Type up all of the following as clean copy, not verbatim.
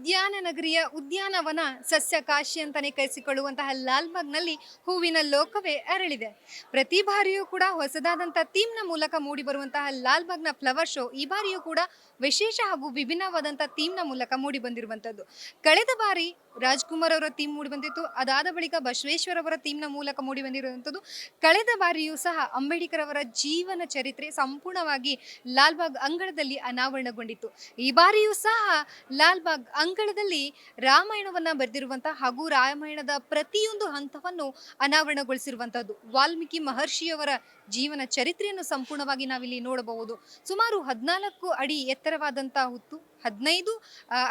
ಉದ್ಯಾನ ನಗರಿಯ ಉದ್ಯಾನವನ ಸಸ್ಯ ಕಾಶಿ ಅಂತಾನೆ ಕರೆಸಿಕೊಳ್ಳುವಂತಹ ಲಾಲ್ಬಾಗ್ನಲ್ಲಿ ಹೂವಿನ ಲೋಕವೇ ಅರಳಿದೆ. ಪ್ರತಿ ಬಾರಿಯೂ ಕೂಡ ಹೊಸದಾದಂತಹ ಥೀಮ್ನ ಮೂಲಕ ಮೂಡಿ ಬರುವಂತಹ ಲಾಲ್ಬಾಗ್ನ ಫ್ಲವರ್ ಶೋ ಈ ಬಾರಿಯೂ ಕೂಡ ವಿಶೇಷ ಹಾಗೂ ವಿಭಿನ್ನವಾದಂತಹ ಥೀಮ್ನ ಮೂಲಕ ಮೂಡಿ ಬಂದಿರುವಂತದ್ದು. ಕಳೆದ ಬಾರಿ ರಾಜ್ಕುಮಾರ್ ಅವರ ಥೀಮ್ ಮೂಡಿ ಬಂದಿತ್ತು. ಅದಾದ ಬಳಿಕ ಬಸವೇಶ್ವರ ಅವರ ಥೀಮ್ನ ಮೂಲಕ ಮೂಡಿ ಬಂದಿರುವಂಥದ್ದು. ಕಳೆದ ಬಾರಿಯೂ ಸಹ ಅಂಬೇಡ್ಕರ್ ಅವರ ಜೀವನ ಚರಿತ್ರೆ ಸಂಪೂರ್ಣವಾಗಿ ಲಾಲ್ಬಾಗ್ ಅಂಗಳದಲ್ಲಿ ಅನಾವರಣಗೊಂಡಿತ್ತು. ಈ ಬಾರಿಯೂ ಸಹ ಲಾಲ್ಬಾಗ್ ಅಂಗಳದಲ್ಲಿ ರಾಮಾಯಣವನ್ನ ಬರೆದಿರುವಂತಹ ಹಾಗೂ ರಾಮಾಯಣದ ಪ್ರತಿಯೊಂದು ಹಂತವನ್ನು ಅನಾವರಣಗೊಳಿಸಿರುವಂತಹದ್ದು. ವಾಲ್ಮೀಕಿ ಮಹರ್ಷಿಯವರ ಜೀವನ ಚರಿತ್ರೆಯನ್ನು ಸಂಪೂರ್ಣವಾಗಿ ನಾವಿಲ್ಲಿ ನೋಡಬಹುದು. ಸುಮಾರು 14 ಅಡಿ ಎತ್ತರವಾದಂತಹ ಹುತ್ತು, 15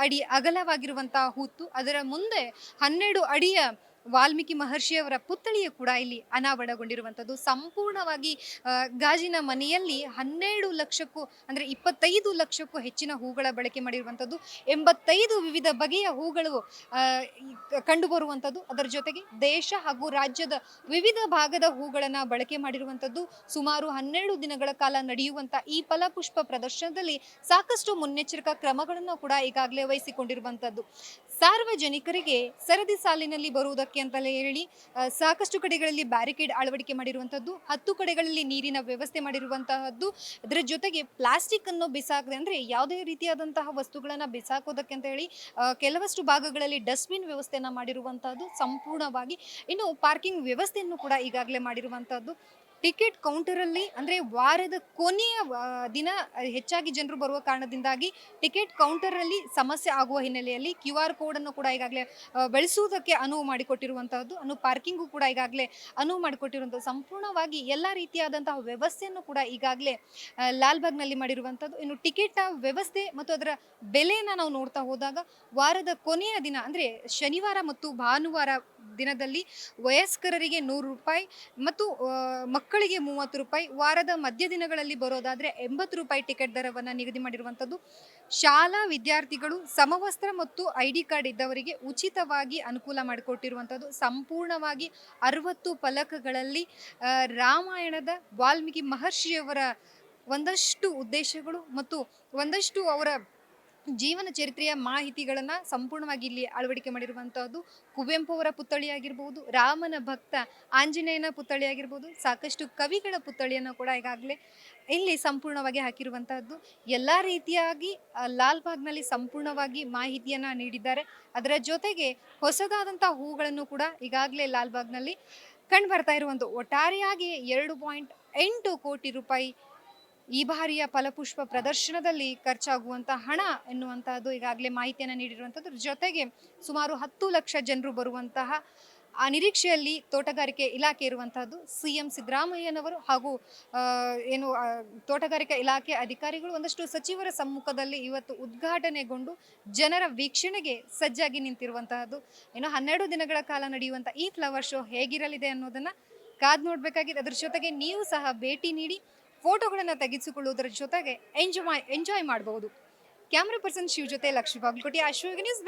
ಅಡಿ ಅಗಲವಾಗಿರುವಂತಹ ಹುತ್ತು, ಅದರ ಮುಂದೆ 12 ಅಡಿಯ ವಾಲ್ಮೀಕಿ ಮಹರ್ಷಿಯವರ ಪುತ್ಥಳಿಯು ಕೂಡ ಇಲ್ಲಿ ಅನಾವರಣಗೊಂಡಿರುವಂಥದ್ದು. ಸಂಪೂರ್ಣವಾಗಿ ಗಾಜಿನ ಮನೆಯಲ್ಲಿ 12 ಲಕ್ಷಕ್ಕೂ ಅಂದರೆ 25 ಲಕ್ಷಕ್ಕೂ ಹೆಚ್ಚಿನ ಹೂಗಳ ಬಳಕೆ ಮಾಡಿರುವಂಥದ್ದು. 85 ವಿವಿಧ ಬಗೆಯ ಹೂಗಳು ಕಂಡುಬರುವಂಥದ್ದು. ಅದರ ಜೊತೆಗೆ ದೇಶ ಹಾಗೂ ರಾಜ್ಯದ ವಿವಿಧ ಭಾಗದ ಹೂಗಳನ್ನು ಬಳಕೆ ಮಾಡಿರುವಂಥದ್ದು. ಸುಮಾರು 12 ದಿನಗಳ ಕಾಲ ನಡೆಯುವಂಥ ಈ ಫಲಪುಷ್ಪ ಪ್ರದರ್ಶನದಲ್ಲಿ ಸಾಕಷ್ಟು ಮುನ್ನೆಚ್ಚರಿಕಾ ಕ್ರಮಗಳನ್ನು ಕೂಡ ಈಗಾಗಲೇ ವಹಿಸಿಕೊಂಡಿರುವಂಥದ್ದು. ಸಾರ್ವಜನಿಕರಿಗೆ ಸರದಿ ಸಾಲಿನಲ್ಲಿ ಬರುವುದಕ್ಕೆ ಅಂತಲೇ ಹೇಳಿ ಸಾಕಷ್ಟು ಕಡೆಗಳಲ್ಲಿ ಬ್ಯಾರಿಕೇಡ್ ಅಳವಡಿಕೆ ಮಾಡಿರುವಂಥದ್ದು. 10 ಕಡೆಗಳಲ್ಲಿ ನೀರಿನ ವ್ಯವಸ್ಥೆ ಮಾಡಿರುವಂತಹದ್ದು. ಅದರ ಜೊತೆಗೆ ಪ್ಲಾಸ್ಟಿಕ್ ಅನ್ನು ಬಿಸಾಕದೆ ಅಂದರೆ ಯಾವುದೇ ರೀತಿಯಾದಂತಹ ವಸ್ತುಗಳನ್ನು ಬಿಸಾಕೋದಕ್ಕೆ ಅಂತ ಹೇಳಿ ಕೆಲವಷ್ಟು ಭಾಗಗಳಲ್ಲಿ ಡಸ್ಟ್ಬಿನ್ ವ್ಯವಸ್ಥೆಯನ್ನು ಮಾಡಿರುವಂತಹದ್ದು ಸಂಪೂರ್ಣವಾಗಿ. ಇನ್ನು ಪಾರ್ಕಿಂಗ್ ವ್ಯವಸ್ಥೆಯನ್ನು ಕೂಡ ಈಗಾಗಲೇ ಮಾಡಿರುವಂತಹದ್ದು. ಟಿಕೆಟ್ ಕೌಂಟರಲ್ಲಿ ಅಂದರೆ ವಾರದ ಕೊನೆಯ ದಿನ ಹೆಚ್ಚಾಗಿ ಜನರು ಬರುವ ಕಾರಣದಿಂದಾಗಿ ಟಿಕೆಟ್ ಕೌಂಟರಲ್ಲಿ ಸಮಸ್ಯೆ ಆಗುವ ಹಿನ್ನೆಲೆಯಲ್ಲಿ QR ಕೋಡನ್ನು ಕೂಡ ಈಗಾಗಲೇ ಬಳಸುವುದಕ್ಕೆ ಅನುವು ಮಾಡಿಕೊಟ್ಟಿರುವಂತಹದ್ದು. ಪಾರ್ಕಿಂಗು ಕೂಡ ಈಗಾಗಲೇ ಅನುವು ಮಾಡಿಕೊಟ್ಟಿರುವಂಥದ್ದು. ಸಂಪೂರ್ಣವಾಗಿ ಎಲ್ಲ ರೀತಿಯಾದಂತಹ ವ್ಯವಸ್ಥೆಯನ್ನು ಕೂಡ ಈಗಾಗಲೇ ಲಾಲ್ಬಾಗ್ನಲ್ಲಿ ಮಾಡಿರುವಂಥದ್ದು. ಇನ್ನು ಟಿಕೆಟ್ ವ್ಯವಸ್ಥೆ ಮತ್ತು ಅದರ ಬೆಲೆಯನ್ನು ನಾವು ನೋಡ್ತಾ ಹೋದಾಗ ವಾರದ ಕೊನೆಯ ದಿನ ಅಂದರೆ ಶನಿವಾರ ಮತ್ತು ಭಾನುವಾರ ದಿನದಲ್ಲಿ ವಯಸ್ಕರರಿಗೆ 100 ರೂಪಾಯಿ ಮತ್ತು ಮಕ್ಕಳಿಗೆ 30 ರೂಪಾಯಿ, ವಾರದ ಮಧ್ಯ ದಿನಗಳಲ್ಲಿ ಬರೋದಾದರೆ 80 ರೂಪಾಯಿ ಟಿಕೆಟ್ ದರವನ್ನು ನಿಗದಿ ಮಾಡಿರುವಂಥದ್ದು. ಶಾಲಾ ವಿದ್ಯಾರ್ಥಿಗಳು ಸಮವಸ್ತ್ರ ಮತ್ತು ID ಕಾರ್ಡ್ ಇದ್ದವರಿಗೆ ಉಚಿತವಾಗಿ ಅನುಕೂಲ ಮಾಡಿಕೊಟ್ಟಿರುವಂಥದ್ದು. ಸಂಪೂರ್ಣವಾಗಿ 60 ಫಲಕಗಳಲ್ಲಿ ರಾಮಾಯಣದ ವಾಲ್ಮೀಕಿ ಮಹರ್ಷಿಯವರ ಒಂದಷ್ಟು ಉದ್ದೇಶಗಳು ಮತ್ತು ಒಂದಷ್ಟು ಅವರ ಜೀವನ ಚರಿತ್ರೆಯ ಮಾಹಿತಿಗಳನ್ನು ಸಂಪೂರ್ಣವಾಗಿ ಇಲ್ಲಿ ಅಳವಡಿಕೆ ಮಾಡಿರುವಂತಹದ್ದು. ಕುವೆಂಪು ಅವರ ಪುತ್ಥಳಿ ಆಗಿರ್ಬೋದು, ರಾಮನ ಭಕ್ತ ಆಂಜನೇಯನ ಪುತ್ಥಳಿ ಆಗಿರ್ಬೋದು, ಸಾಕಷ್ಟು ಕವಿಗಳ ಪುತ್ಥಳಿಯನ್ನು ಕೂಡ ಈಗಾಗಲೇ ಇಲ್ಲಿ ಸಂಪೂರ್ಣವಾಗಿ ಹಾಕಿರುವಂತಹದ್ದು. ಎಲ್ಲ ರೀತಿಯಾಗಿ ಲಾಲ್ಬಾಗ್ನಲ್ಲಿ ಸಂಪೂರ್ಣವಾಗಿ ಮಾಹಿತಿಯನ್ನು ನೀಡಿದ್ದಾರೆ. ಅದರ ಜೊತೆಗೆ ಹೊಸದಾದಂತಹ ಹೂಗಳನ್ನು ಕೂಡ ಈಗಾಗಲೇ ಲಾಲ್ಬಾಗ್ನಲ್ಲಿ ಕಂಡು ಬರ್ತಾ ಇರುವಂಥ ಒಟ್ಟಾರೆಯಾಗಿ 2.8 ಕೋಟಿ ರೂಪಾಯಿ ಈ ಬಾರಿಯ ಫಲಪುಷ್ಪ ಪ್ರದರ್ಶನದಲ್ಲಿ ಖರ್ಚಾಗುವಂಥ ಹಣ ಎನ್ನುವಂತಹದ್ದು ಈಗಾಗಲೇ ಮಾಹಿತಿಯನ್ನು ನೀಡಿರುವಂಥದ್ದು. ಜೊತೆಗೆ ಸುಮಾರು 10 ಲಕ್ಷ ಜನರು ಬರುವಂತಹ ಆ ನಿರೀಕ್ಷೆಯಲ್ಲಿ ತೋಟಗಾರಿಕೆ ಇಲಾಖೆ ಇರುವಂತಹದ್ದು. CM ಸಿದ್ದರಾಮಯ್ಯನವರು ಹಾಗೂ ತೋಟಗಾರಿಕಾ ಇಲಾಖೆ ಅಧಿಕಾರಿಗಳು ಒಂದಷ್ಟು ಸಚಿವರ ಸಮ್ಮುಖದಲ್ಲಿ ಇವತ್ತು ಉದ್ಘಾಟನೆಗೊಂಡು ಜನರ ವೀಕ್ಷಣೆಗೆ ಸಜ್ಜಾಗಿ ನಿಂತಿರುವಂತಹದ್ದು. 12 ದಿನಗಳ ಕಾಲ ನಡೆಯುವಂಥ ಈ ಫ್ಲವರ್ ಶೋ ಹೇಗಿರಲಿದೆ ಅನ್ನೋದನ್ನು ಕಾದು ನೋಡಬೇಕಾಗಿದೆ. ಅದರ ಜೊತೆಗೆ ನೀವು ಸಹ ಭೇಟಿ ನೀಡಿ ಫೋಟೋಗಳನ್ನು ತೆಗೆಸಿಕೊಳ್ಳುವುದರ ಜೊತೆಗೆ ಎಂಜಾಯ್ ಮಾಡಬಹುದು. ಕ್ಯಾಮ್ರಾ ಪರ್ಸನ್ ಶಿವ್ ಜೊತೆ ಲಕ್ಷ್ಮೀ ಬಾಗಲಕೋಟೆ, ಅಶ್ವಿನಿ ನ್ಯೂಸ್.